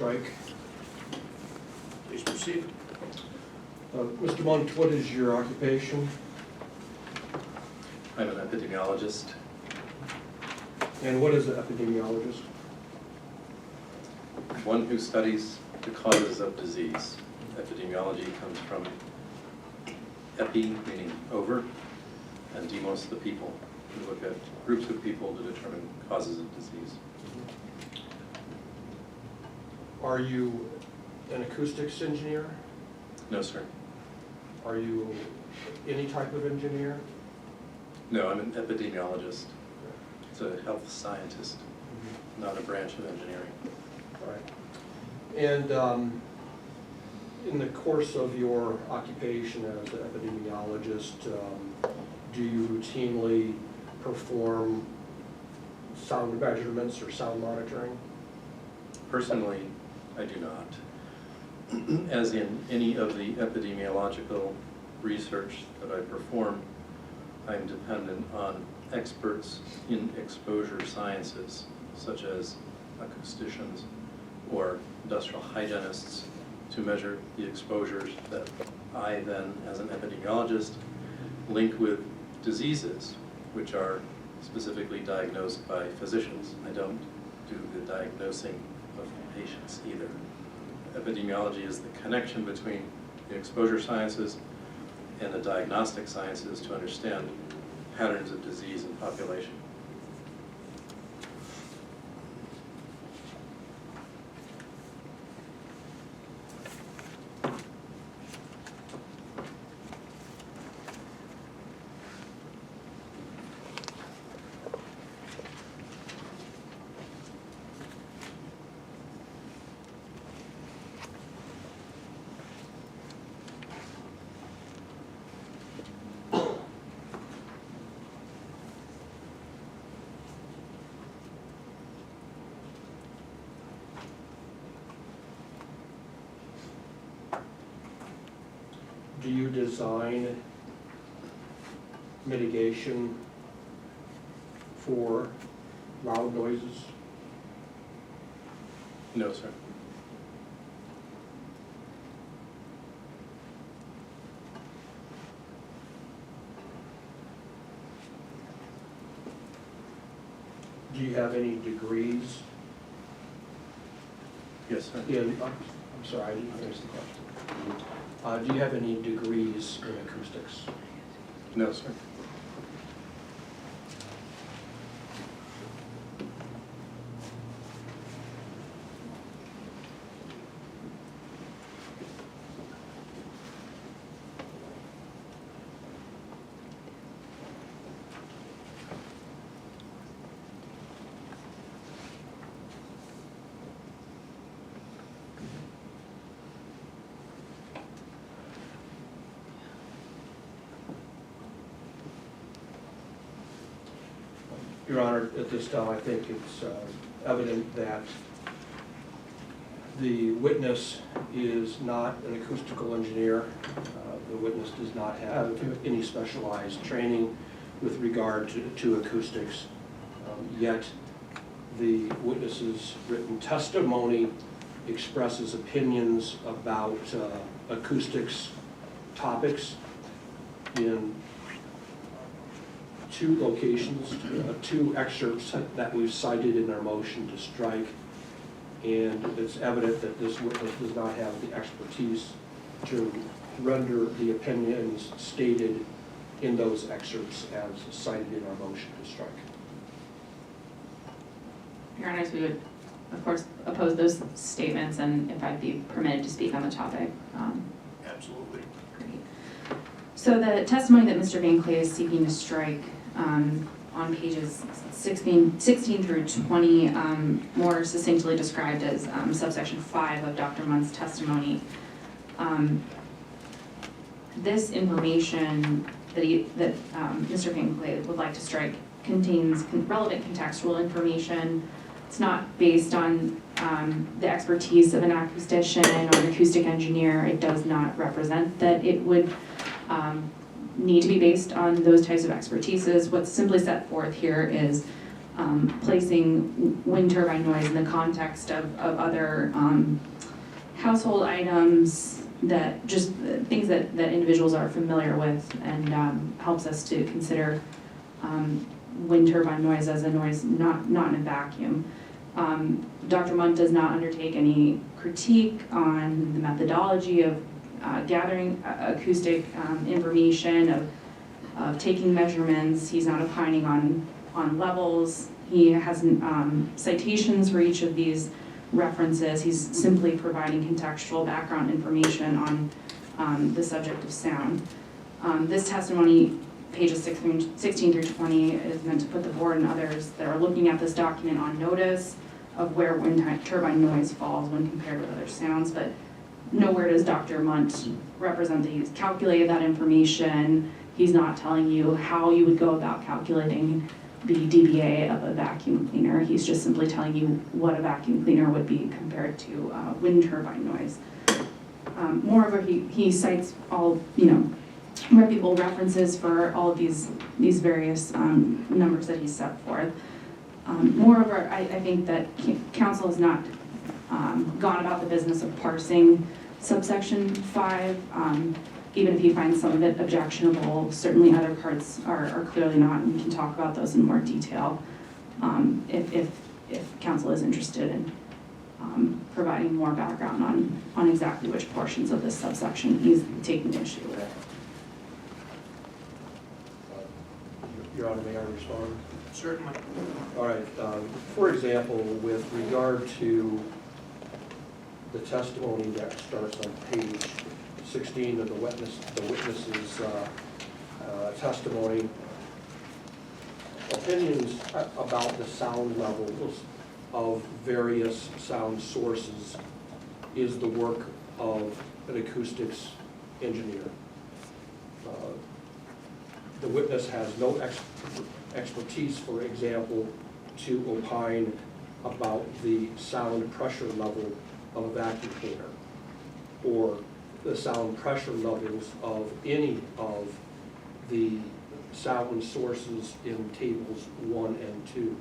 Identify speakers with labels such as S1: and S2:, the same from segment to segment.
S1: Strike.
S2: Please proceed.
S1: Mr. Mundt, what is your occupation?
S3: I'm an epidemiologist.
S1: And what is an epidemiologist?
S3: One who studies the causes of disease. Epidemiology comes from epi, meaning over, and demos, the people. We look at groups of people to determine causes of disease.
S1: Are you an acoustics engineer?
S3: No, sir.
S1: Are you any type of engineer?
S3: No, I'm an epidemiologist. It's a health scientist, not a branch of engineering.
S1: Right. And in the course of your occupation as an epidemiologist, do you routinely perform sound measurements or sound monitoring?
S3: Personally, I do not. As in any of the epidemiological research that I perform, I'm dependent on experts in exposure sciences, such as acousticians or industrial hygienists, to measure the exposures that I then, as an epidemiologist, link with diseases, which are specifically diagnosed by physicians. I don't do the diagnosing of patients either. Epidemiology is the connection between the exposure sciences and the diagnostic sciences to understand patterns of disease in population.
S1: Do you design mitigation for loud noises?
S3: No, sir.
S1: Do you have any degrees
S3: Yes, sir.
S1: in, I'm sorry, I didn't finish the question. Do you have any degrees in acoustics?
S3: No, sir.
S1: Your Honor, at this time, I think it's evident that the witness is not an acoustical engineer. The witness does not have any specialized training with regard to acoustics. Yet the witness's written testimony expresses opinions about acoustics topics in two locations, two excerpts that we've cited in our motion to strike, and it's evident that this witness does not have the expertise to render the opinions stated in those excerpts as cited in our motion to strike.
S4: Your Honors, we would, of course, oppose those statements, and if I'd be permitted to speak on the topic.
S2: Absolutely.
S4: Great. So the testimony that Mr. Van Clay is seeking to strike on pages 16 through 20, more succinctly described as subsection 5 of Dr. Mundt's testimony. This information that Mr. Van Clay would like to strike contains relevant contextual information. It's not based on the expertise of an acoustician or an acoustic engineer. It does not represent that it would need to be based on those types of expertises. What's simply set forth here is placing wind turbine noise in the context of other household items, that just things that individuals are familiar with, and helps us to consider wind turbine noise as a noise not in a vacuum. Dr. Mundt does not undertake any critique on the methodology of gathering acoustic information, of taking measurements. He's not opining on levels. He has citations for each of these references. He's simply providing contextual background information on the subject of sound. This testimony, pages 16 through 20, is meant to put the board and others that are looking at this document on notice of where wind turbine noise falls when compared with other sounds, but nowhere does Dr. Mundt represent that he's calculated that information. He's not telling you how you would go about calculating the dBA of a vacuum cleaner. He's just simply telling you what a vacuum cleaner would be compared to wind turbine noise. Moreover, he cites all, reputable references for all of these various numbers that he set forth. Moreover, I think that council has not gone about the business of parsing subsection 5. Even if he finds some of it objectionable, certainly other parts are clearly not, and we can talk about those in more detail if council is interested in providing more background on exactly which portions of this subsection he's taking issue with.
S1: Your Honor, may I respond?
S2: Certainly.
S1: All right. For example, with regard to the testimony that starts on page 16 of the witness's testimony, opinions about the sound levels of various sound sources is the work of an acoustics engineer. The witness has no expertise, for example, to opine about the sound pressure level of a vacuum cleaner, or the sound pressure levels of any of the sound sources in tables 1 and 2.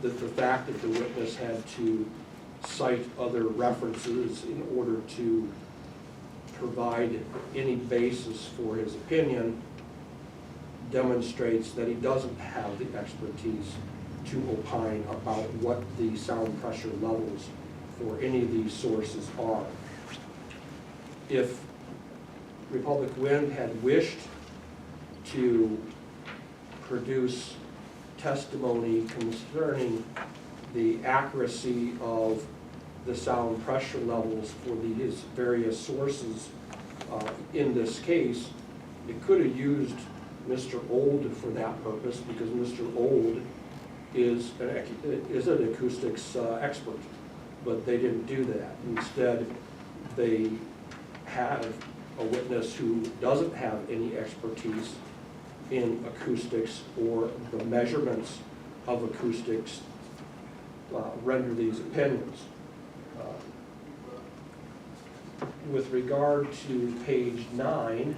S1: The fact that the witness had to cite other references in order to provide any basis for his opinion demonstrates that he doesn't have the expertise to opine about what the sound pressure levels for any of these sources are. If Republic Wind had wished to produce testimony concerning the accuracy of the sound pressure levels for these various sources in this case, it could have used Mr. Old for that purpose, because Mr. Old is an acoustics expert, but they didn't do that. Instead, they have a witness who doesn't have any expertise in acoustics or the measurements of acoustics render these opinions. With regard to page 9,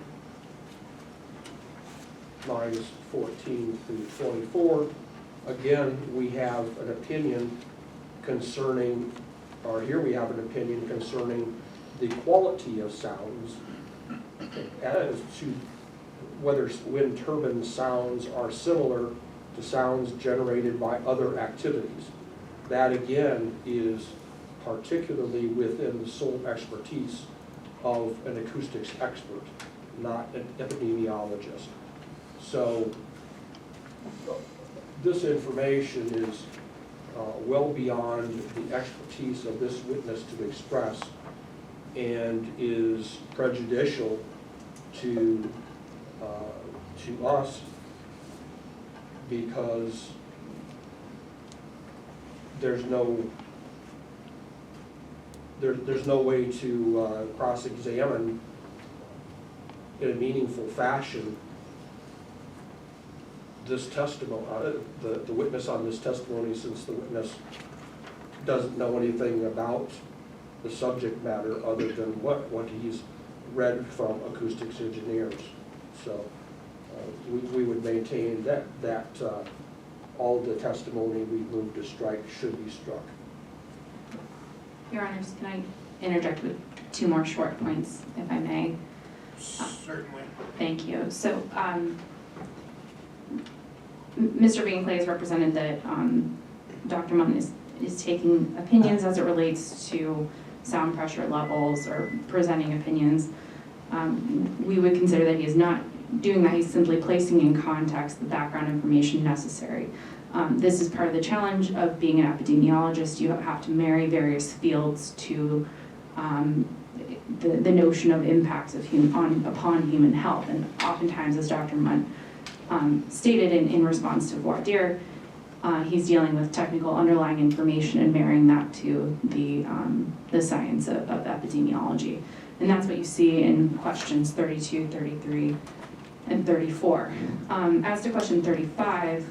S1: lines 14 through 24, again, we have an opinion concerning, or here we have an opinion concerning the quality of sounds as to whether wind turbine sounds are similar to sounds generated by other activities. That again is particularly within the sole expertise of an acoustics expert, not an epidemiologist. So this information is well beyond the expertise of this witness to express, and is prejudicial to us, because there's no way to cross-examine in a meaningful fashion this testimony, the witness on this testimony, since the witness doesn't know anything about the subject matter other than what he's read from acoustics engineers. So we would maintain that all the testimony we moved to strike should be struck.
S4: Your Honors, can I interject with 2 more short points, if I may?
S2: Certainly.
S4: Thank you. So, Mr. Binkley has represented that Dr. Mundt is taking opinions as it relates to sound pressure levels or presenting opinions. We would consider that he is not doing that. He's simply placing in context the background information necessary. This is part of the challenge of being an epidemiologist. You have to marry various fields to the notion of impacts of upon human health. And oftentimes, as Dr. Mundt stated in response to voir dire, he's dealing with technical underlying information and marrying that to the science of epidemiology. And that's what you see in questions 32, 33, and 34. As to question 35,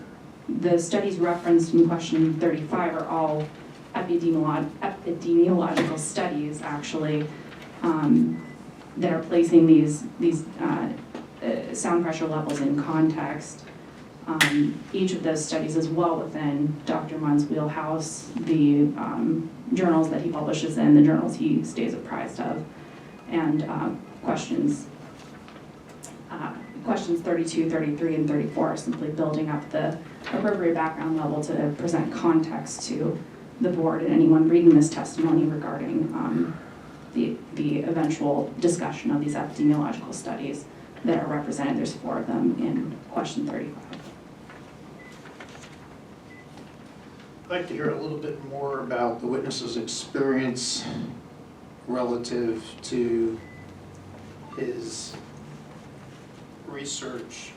S4: the studies referenced in question 35 are all epidemiological studies, actually, that are placing these sound pressure levels in context. Each of those studies is well within Dr. Mundt's wheelhouse, the journals that he publishes in, the journals he stays apprised of, and questions 32, 33, and 34 are simply building up the appropriate background level to present context to the board and anyone reading this testimony regarding the eventual discussion of these epidemiological studies that are represented. There's 4 of them in question 35.
S2: I'd like to hear a little bit more about the witness's experience relative to his research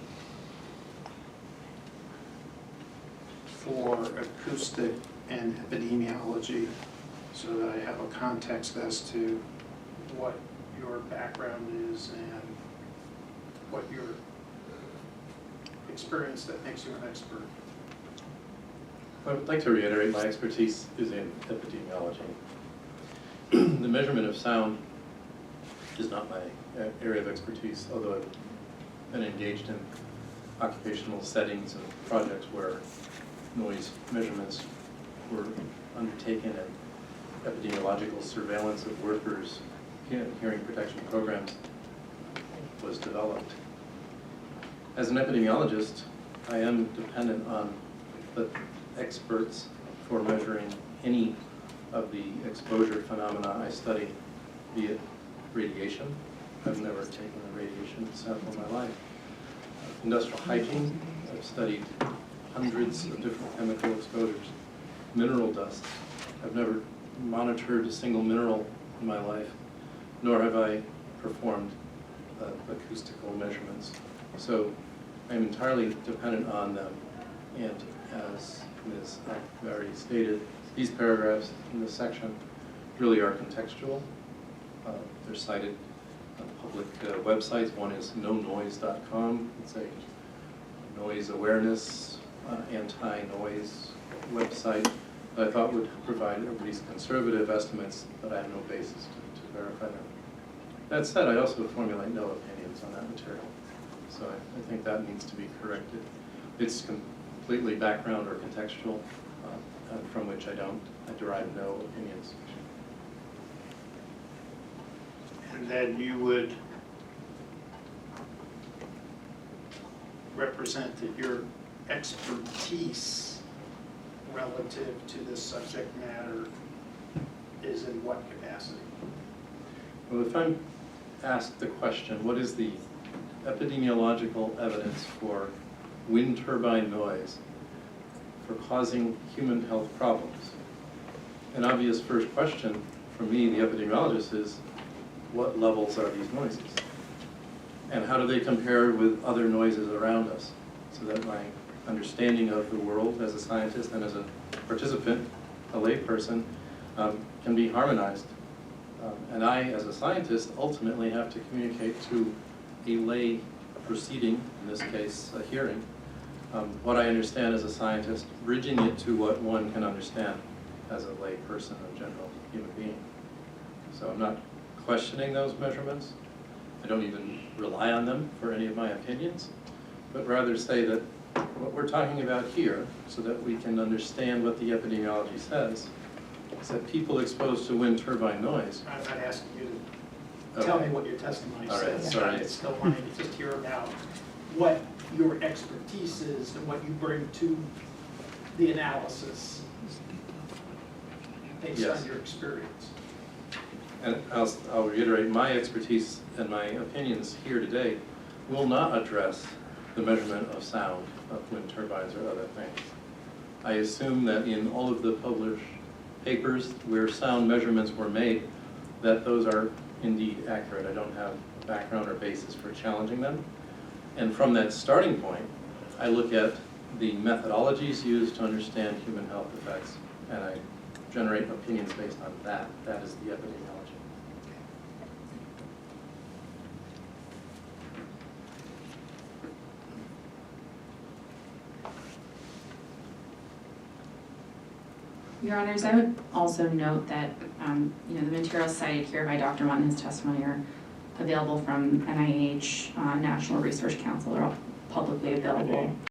S2: for acoustic and epidemiology, so that I have a context as to what your background is and what your experience that makes you an expert.
S3: I would like to reiterate my expertise is in epidemiology. The measurement of sound is not my area of expertise, although I've been engaged in occupational settings and projects where noise measurements were undertaken and epidemiological surveillance of workers, hearing protection programs was developed. As an epidemiologist, I am dependent on the experts for measuring any of the exposure phenomena I study, be it radiation. I've never taken a radiation sample in my life. Industrial hygiene, I've studied hundreds of different chemical exposures. Mineral dust, I've never monitored a single mineral in my life, nor have I performed acoustical measurements. So I'm entirely dependent on them. And as Ms. already stated, these paragraphs in this section really are contextual. They're cited on public websites. One is nonoise.com. It's a noise awareness, anti-noise website that I thought would provide at least conservative estimates, but I have no basis to verify them. That said, I also formulate no opinions on that material. So I think that needs to be corrected. It's completely background or contextual, from which I derive no opinions.
S2: And then you would represent that your expertise relative to this subject matter is in what capacity?
S3: Well, if I'm asked the question, what is the epidemiological evidence for wind turbine noise for causing human health problems? An obvious first question for me, the epidemiologist, is what levels are these noises? And how do they compare with other noises around us? So that my understanding of the world as a scientist and as a participant, a layperson, can be harmonized. And I, as a scientist, ultimately have to communicate to a lay proceeding, in this case, a hearing, what I understand as a scientist, bridging it to what one can understand as a lay person, a general human being. So I'm not questioning those measurements. I don't even rely on them for any of my opinions, but rather say that what we're talking about here, so that we can understand what the epidemiology says, is that people exposed to wind turbine noise.
S2: I'm not asking you to tell me what your testimony
S3: All right,
S2: says.
S3: sorry.
S2: I still want to just hear about what your expertise is and what you bring to the analysis based
S3: Yes.
S2: on your experience.
S3: And I'll reiterate, my expertise and my opinions here today will not address the measurement of sound of wind turbines or other things. I assume that in all of the published papers where sound measurements were made, that those are indeed accurate. I don't have background or basis for challenging them. And from that starting point, I look at the methodologies used to understand human health effects, and I generate opinions based on that. That is the epidemiology.
S4: Your Honors, I would also note that, the materials cited here by Dr. Mundt in his testimony are available from NIH, National Research Council, they're all publicly available.